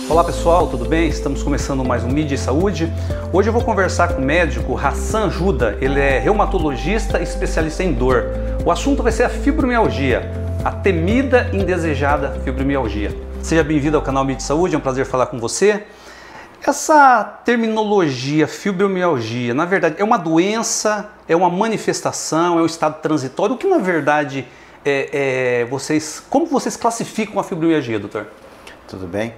Olá pessoal, tudo bem? Estamos começando mais um Mídia e Saúde. Hoje eu vou conversar com o médico Hassan Juda, ele é reumatologista e especialista em dor. O assunto vai ser a fibromialgia, a temida e indesejada fibromialgia. Seja bem-vindo ao canal Mídia e Saúde, é um prazer falar com você. Essa terminologia fibromialgia, na verdade, é uma doença, é uma manifestação, é um estado transitório? O que na verdade como vocês classificam a fibromialgia, doutor? Tudo bem?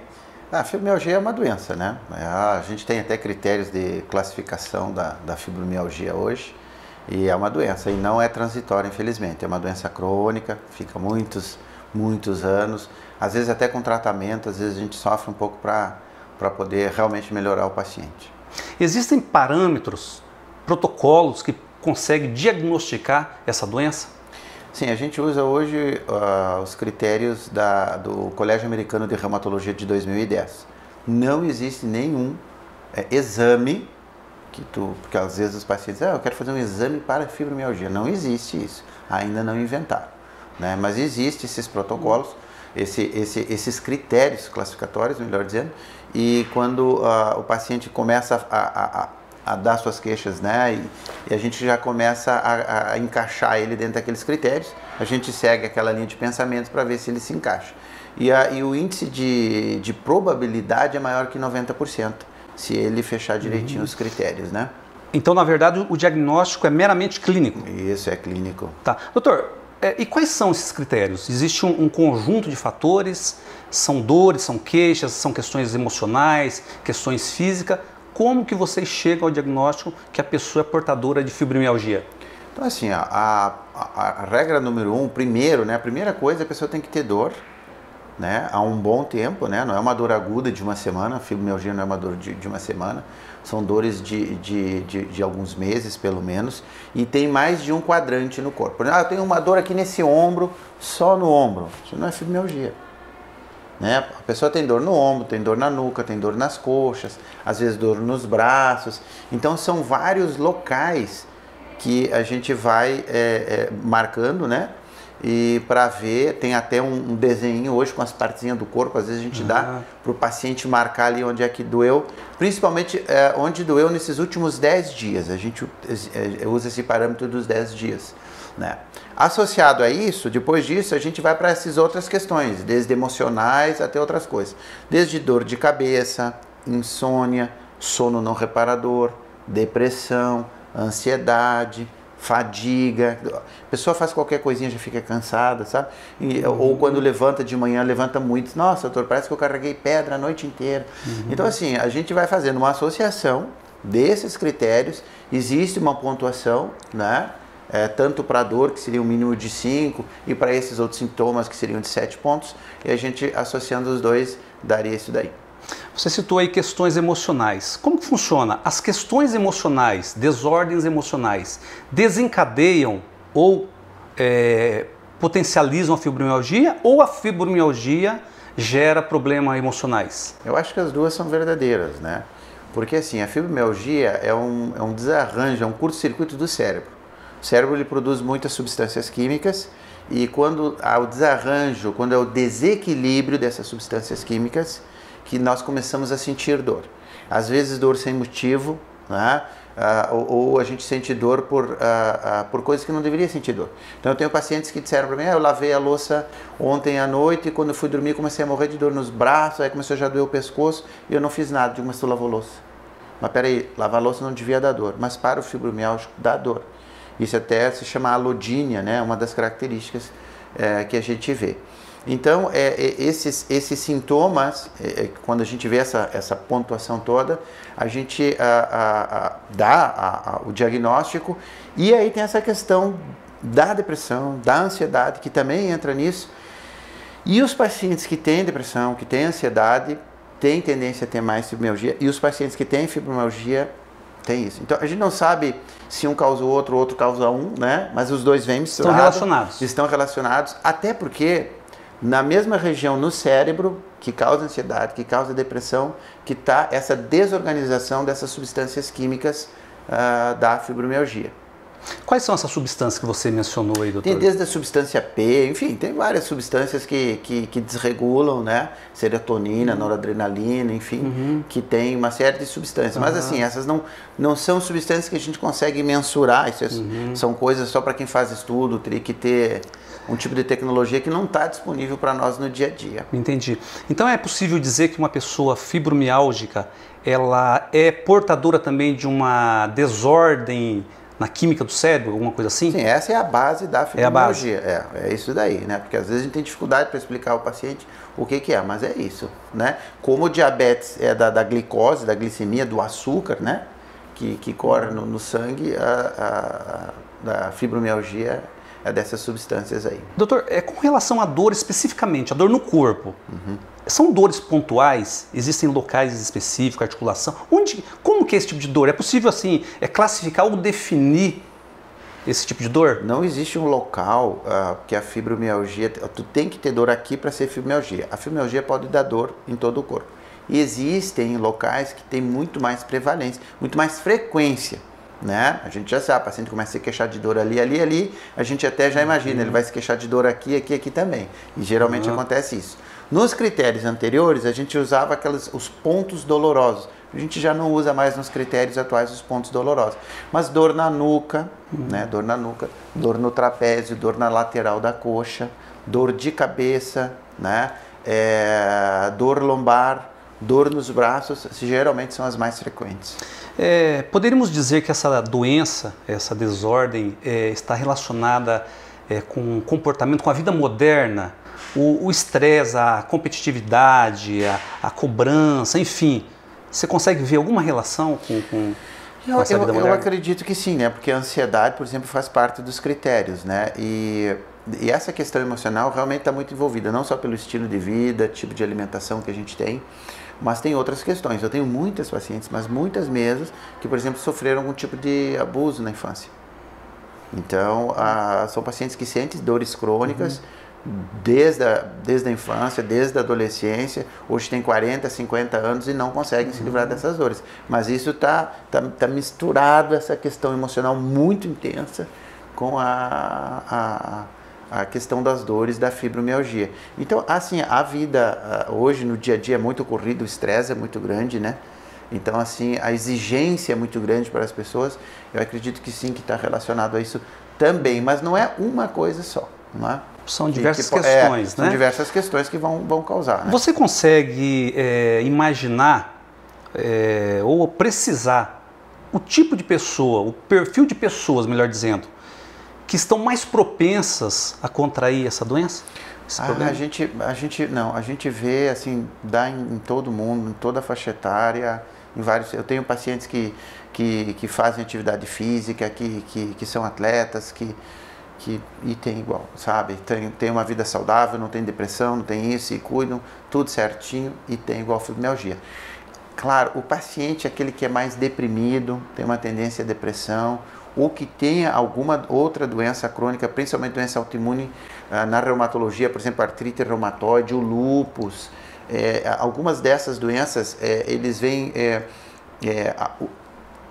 A fibromialgia é uma doença, né? A gente tem até critérios de classificação da fibromialgia hoje e é uma doença e não é transitória, infelizmente. É uma doença crônica, fica muitos anos, às vezes até com tratamento, às vezes a gente sofre um pouco para poder realmente melhorar o paciente. Existem parâmetros, protocolos que conseguem diagnosticar essa doença? Sim, a gente usa hoje os critérios do Colégio Americano de Reumatologia de 2010. Não existe nenhum exame porque às vezes os pacientes dizem, eu quero fazer um exame para fibromialgia. Não existe isso, ainda não inventaram, né? Mas existem esses protocolos, esses critérios classificatórios, melhor dizendo, e quando o paciente começa a dar suas queixas, né, e a gente já começa a encaixar ele dentro daqueles critérios, a gente segue aquela linha de pensamentos para ver se ele se encaixa. E o índice de probabilidade é maior que 90%, se ele fechar direitinho os critérios, né? Então, na verdade, o diagnóstico é meramente clínico? Isso, é clínico. Tá. Doutor, e quais são esses critérios? Existe um conjunto de fatores? São dores, são queixas, são questões emocionais, questões físicas? Como que vocês chegam ao diagnóstico que a pessoa é portadora de fibromialgia? Então assim, a regra número 1, primeiro, né, a primeira coisa, a pessoa tem que ter dor, né, há um bom tempo, né, não é uma dor aguda de uma semana, a fibromialgia não é uma dor de uma semana, são dores de alguns meses pelo menos, e tem mais de um quadrante no corpo. Eu tenho uma dor aqui nesse ombro, só no ombro, isso não é fibromialgia. Né? A pessoa tem dor no ombro, tem dor na nuca, tem dor nas coxas, às vezes dor nos braços. Então são vários locais que a gente vai marcando, né? E para ver, tem até um desenho hoje com as partezinhas do corpo, às vezes a gente dá para o paciente marcar ali onde é que doeu, principalmente onde doeu nesses últimos 10 dias. A gente usa esse parâmetro dos 10 dias. Né? Associado a isso, depois disso, a gente vai para essas outras questões, desde emocionais até outras coisas. Desde dor de cabeça, insônia, sono não reparador, depressão, ansiedade, fadiga. A pessoa faz qualquer coisinha já fica cansada, sabe? Ou quando levanta de manhã, levanta muito. Nossa, doutor, parece que eu carreguei pedra a noite inteira. Então, assim, a gente vai fazendo uma associação desses critérios. Existe uma pontuação, né? Tanto para a dor, que seria um mínimo de 5, e para esses outros sintomas, que seriam de 7 pontos, e a gente, associando os dois, daria isso daí. Você citou aí questões emocionais. Como que funciona? As questões emocionais, desordens emocionais, desencadeiam ou potencializam a fibromialgia, ou a fibromialgia gera problemas emocionais? Eu acho que as duas são verdadeiras, né? Porque assim, a fibromialgia é um desarranjo, é um curto-circuito do cérebro. O cérebro ele produz muitas substâncias químicas e quando há o desarranjo, quando é o desequilíbrio dessas substâncias químicas, que nós começamos a sentir dor. Às vezes dor sem motivo, né? Ou a gente sente dor por coisas que não deveria sentir dor. Então eu tenho pacientes que disseram para mim, eu lavei a louça ontem à noite e quando eu fui dormir comecei a morrer de dor nos braços, aí começou a já doer o pescoço e eu não fiz nada. Digo, mas tu lavou louça. Mas peraí, lavar louça não devia dar dor, mas para o fibromialgico dá dor. Isso até se chama alodínia, né? Uma das características que a gente vê. Então, esses sintomas, quando a gente vê essa pontuação toda, a gente dá o diagnóstico e aí tem essa questão da depressão, da ansiedade, que também entra nisso. E os pacientes que têm depressão, que têm ansiedade, têm tendência a ter mais fibromialgia e os pacientes que têm fibromialgia tem isso. Então, a gente não sabe se um causa o outro causa um, né? Mas os dois vêm misturados. Estão relacionados. Estão relacionados, até porque na mesma região no cérebro que causa ansiedade, que causa depressão, que está essa desorganização dessas substâncias químicas da fibromialgia. Quais são essas substâncias que você mencionou aí, doutor? Tem desde a substância P, enfim, tem várias substâncias que desregulam, né? Serotonina, noradrenalina, enfim, que tem uma série de substâncias. Mas assim, essas não são substâncias que a gente consegue mensurar, isso são coisas só para quem faz estudo, teria que ter um tipo de tecnologia que não está disponível para nós no dia a dia. Entendi. Então é possível dizer que uma pessoa fibromiálgica, ela é portadora também de uma desordem na química do cérebro, alguma coisa assim? Sim, essa é a base da fibromialgia. É a base. É isso daí, né? Porque às vezes a gente tem dificuldade para explicar ao paciente o que é, mas é isso, né? Como o diabetes é da glicose, da glicemia, do açúcar, né? Que corre no sangue, a fibromialgia é dessas substâncias aí. Doutor, com relação à dor especificamente, a dor no corpo, são dores pontuais? Existem locais específicos, articulação? Como que é esse tipo de dor? É possível assim classificar ou definir esse tipo de dor? Não existe um local que a fibromialgia... Tu tem que ter dor aqui para ser fibromialgia. A fibromialgia pode dar dor em todo o corpo. E existem locais que têm muito mais prevalência, muito mais frequência. Né? A gente já sabe, o paciente começa a se queixar de dor ali, a gente até já imagina, ele vai se queixar de dor aqui, aqui também. E geralmente acontece isso. Nos critérios anteriores, a gente usava os pontos dolorosos. A gente já não usa mais nos critérios atuais os pontos dolorosos. Mas dor na nuca, né? Dor na nuca, dor no trapézio, dor na lateral da coxa, dor de cabeça, né? Dor lombar, dor nos braços, geralmente são as mais frequentes. Poderíamos dizer que essa doença, essa desordem, está relacionada com o comportamento, com a vida moderna, o estresse, a competitividade, a cobrança, enfim. Você consegue ver alguma relação com essa vida moderna? Eu acredito que sim, né? Porque a ansiedade, por exemplo, faz parte dos critérios, né? E essa questão emocional realmente está muito envolvida, não só pelo estilo de vida, tipo de alimentação que a gente tem, mas tem outras questões. Eu tenho muitas pacientes, mas muitas mesas, que, por exemplo, sofreram algum tipo de abuso na infância. Então, são pacientes que sentem dores crônicas desde a infância, desde a adolescência. Hoje tem 40, 50 anos e não conseguem se livrar dessas dores. Mas isso está misturado, essa questão emocional muito intensa, com a questão das dores da fibromialgia. Então, assim, a vida hoje no dia a dia é muito corrido, o estresse é muito grande, né? Então, assim, a exigência é muito grande para as pessoas. Eu acredito que sim, que está relacionado a isso também, mas não é uma coisa só, não é? São diversas questões, né? São diversas questões que vão causar, né? Você consegue imaginar ou precisar o tipo de pessoa, o perfil de pessoas, melhor dizendo, que estão mais propensas a contrair essa doença? A gente vê, assim, dá em todo mundo, em toda a faixa etária, em vários. Eu tenho pacientes que fazem atividade física, que são atletas, e tem igual, sabe? Tem uma vida saudável, não tem depressão, não tem isso, e cuidam, tudo certinho, e tem igual fibromialgia. Claro, o paciente, aquele que é mais deprimido, tem uma tendência à depressão, ou que tenha alguma outra doença crônica, principalmente doença autoimune, na reumatologia, por exemplo, artrite reumatoide, o lúpus, algumas dessas doenças, eles vêm,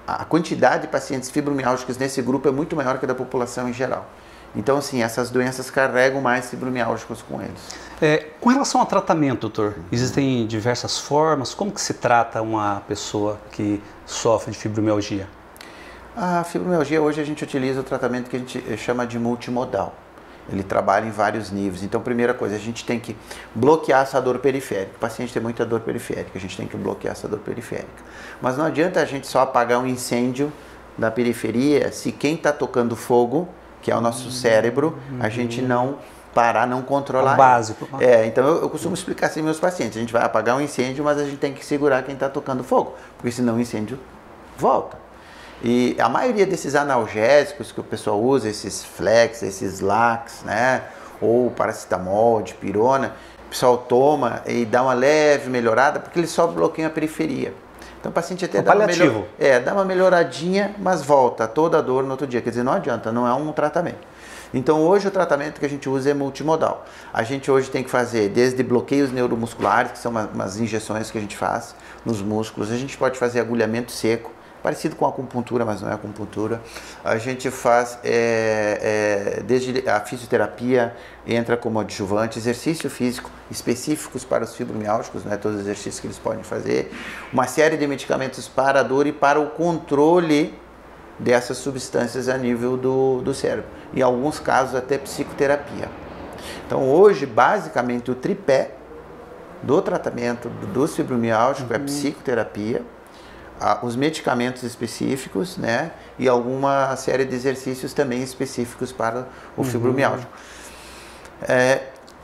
a quantidade de pacientes fibromiálgicos nesse grupo é muito maior que a da população em geral. Então, assim, essas doenças carregam mais fibromiálgicos com eles. Com relação ao tratamento, doutor, existem diversas formas. Como que se trata uma pessoa que sofre de fibromialgia? A fibromialgia, hoje a gente utiliza o tratamento que a gente chama de multimodal. Ele trabalha em vários níveis. Então, primeira coisa, a gente tem que bloquear essa dor periférica. O paciente tem muita dor periférica, a gente tem que bloquear essa dor periférica. Mas não adianta a gente só apagar um incêndio da periferia se quem está tocando fogo, que é o nosso cérebro, a gente não parar, não controlar. É o básico. Então eu costumo explicar assim aos meus pacientes, a gente vai apagar um incêndio, mas a gente tem que segurar quem está tocando fogo, porque senão o incêndio volta. E a maioria desses analgésicos que o pessoal usa, esses Flex, esses Lax, né, ou paracetamol, dipirona, o pessoal toma e dá uma leve melhorada, porque eles só bloqueiam a periferia. Então o paciente até dá uma melhoradinha, mas volta toda a dor no outro dia. Quer dizer, não adianta, não é um tratamento. Então hoje o tratamento que a gente usa é multimodal. A gente hoje tem que fazer desde bloqueios neuromusculares, que são umas injeções que a gente faz nos músculos. A gente pode fazer agulhamento seco, parecido com a acupuntura, mas não é acupuntura. A gente faz, desde a fisioterapia, entra como adjuvante, exercício físico específicos para os fibromialgicos, né, todos os exercícios que eles podem fazer, uma série de medicamentos para a dor e para o controle dessas substâncias a nível do cérebro. Em alguns casos, até psicoterapia. Então, hoje, basicamente, o tripé do tratamento dos fibromialgicos é psicoterapia, os medicamentos específicos, né, e alguma série de exercícios também específicos para o fibromialgico.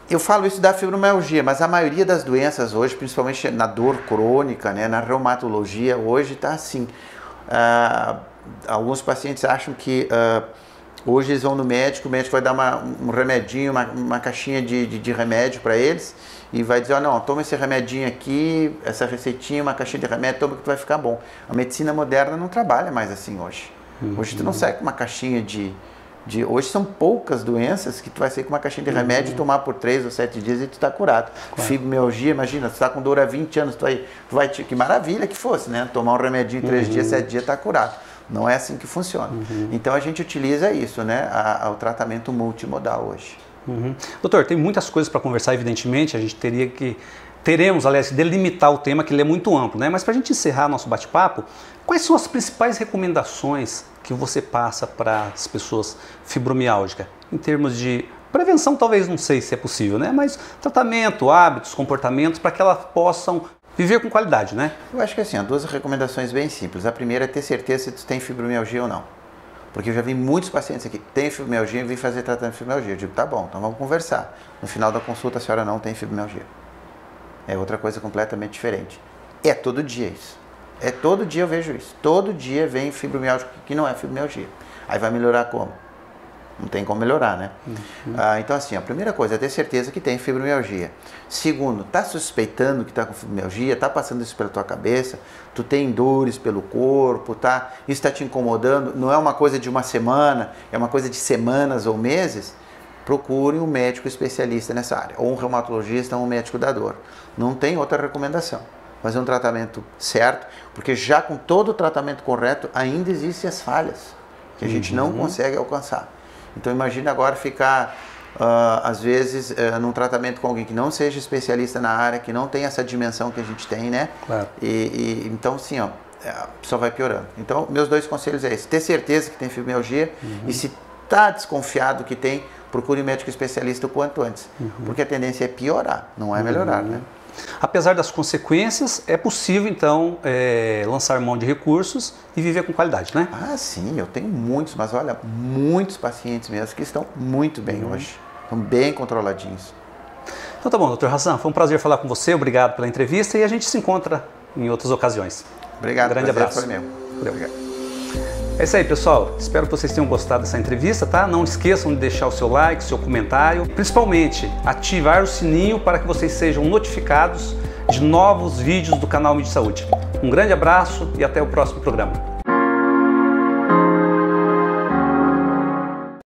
Eu falo isso da fibromialgia, mas a maioria das doenças hoje, principalmente na dor crônica, né, na reumatologia, hoje está assim. Alguns pacientes acham que hoje eles vão no médico, o médico vai dar um remedinho, uma caixinha de remédio para eles e vai dizer, não, toma esse remedinho aqui, essa receitinha, uma caixinha de remédio, toma que tu vai ficar bom. A medicina moderna não trabalha mais assim hoje. Hoje tu não sai com uma caixinha hoje são poucas doenças que tu vai sair com uma caixinha de remédio e tomar por 3 ou 7 dias e tu está curado. Claro. Fibromialgia, imagina, tu está com dor há 20 anos, que maravilha que fosse, né? Tomar um remedinho em 3 dias, 7 dias, está curado. Não é assim que funciona. Então a gente utiliza isso, né? O tratamento multimodal hoje. Doutor, tem muitas coisas para conversar, evidentemente, a gente teremos, aliás, delimitar o tema, que ele é muito amplo, né? Mas para a gente encerrar nosso bate-papo, quais são as principais recomendações que você passa para as pessoas fibromialgicas, em termos de prevenção, talvez não sei se é possível, né? Mas tratamento, hábitos, comportamentos, para que elas possam viver com qualidade, né? Eu acho que assim, há 2 recomendações bem simples. A primeira é ter certeza se tu tem fibromialgia ou não. Porque eu já vi muitos pacientes aqui, tem fibromialgia e vim fazer tratamento de fibromialgia. Eu digo, tá bom, então vamos conversar. No final da consulta, a senhora não tem fibromialgia. É outra coisa completamente diferente. É todo dia isso. Todo dia eu vejo isso. Todo dia vem fibromialgia que não é fibromialgia. Aí vai melhorar como? Não tem como melhorar, né? Então assim, a primeira coisa é ter certeza que tem fibromialgia. Segundo, tá suspeitando que tá com fibromialgia, tá passando isso pela tua cabeça, tu tem dores pelo corpo, isso tá te incomodando, não é uma coisa de uma semana, é uma coisa de semanas ou meses, procure um médico especialista nessa área, ou um reumatologista ou um médico da dor. Não tem outra recomendação. Fazer um tratamento certo, porque já com todo o tratamento correto, ainda existem as falhas, que a gente não consegue alcançar. Então imagine agora ficar, às vezes, num tratamento com alguém que não seja especialista na área, que não tem essa dimensão que a gente tem, né? Claro. Então, sim, só vai piorando. Então, meus 2 conselhos é esse: ter certeza que tem fibromialgia e se está desconfiado que tem, procure um médico especialista o quanto antes. Porque a tendência é piorar, não é melhorar, né? Apesar das consequências, é possível, então, lançar mão de recursos e viver com qualidade, né? Sim, eu tenho muitos, mas olha, muitos pacientes mesmo que estão muito bem hoje. Estão bem controladinhos. Então tá bom, doutor Hassan, foi um prazer falar com você, obrigado pela entrevista e a gente se encontra em outras ocasiões. Obrigado, um grande abraço. Foi meu. Obrigado. É isso aí, pessoal. Espero que vocês tenham gostado dessa entrevista, tá? Não esqueçam de deixar o seu like, seu comentário, principalmente ativar o sininho para que vocês sejam notificados de novos vídeos do canal Mídia Saúde. Um grande abraço e até o próximo programa.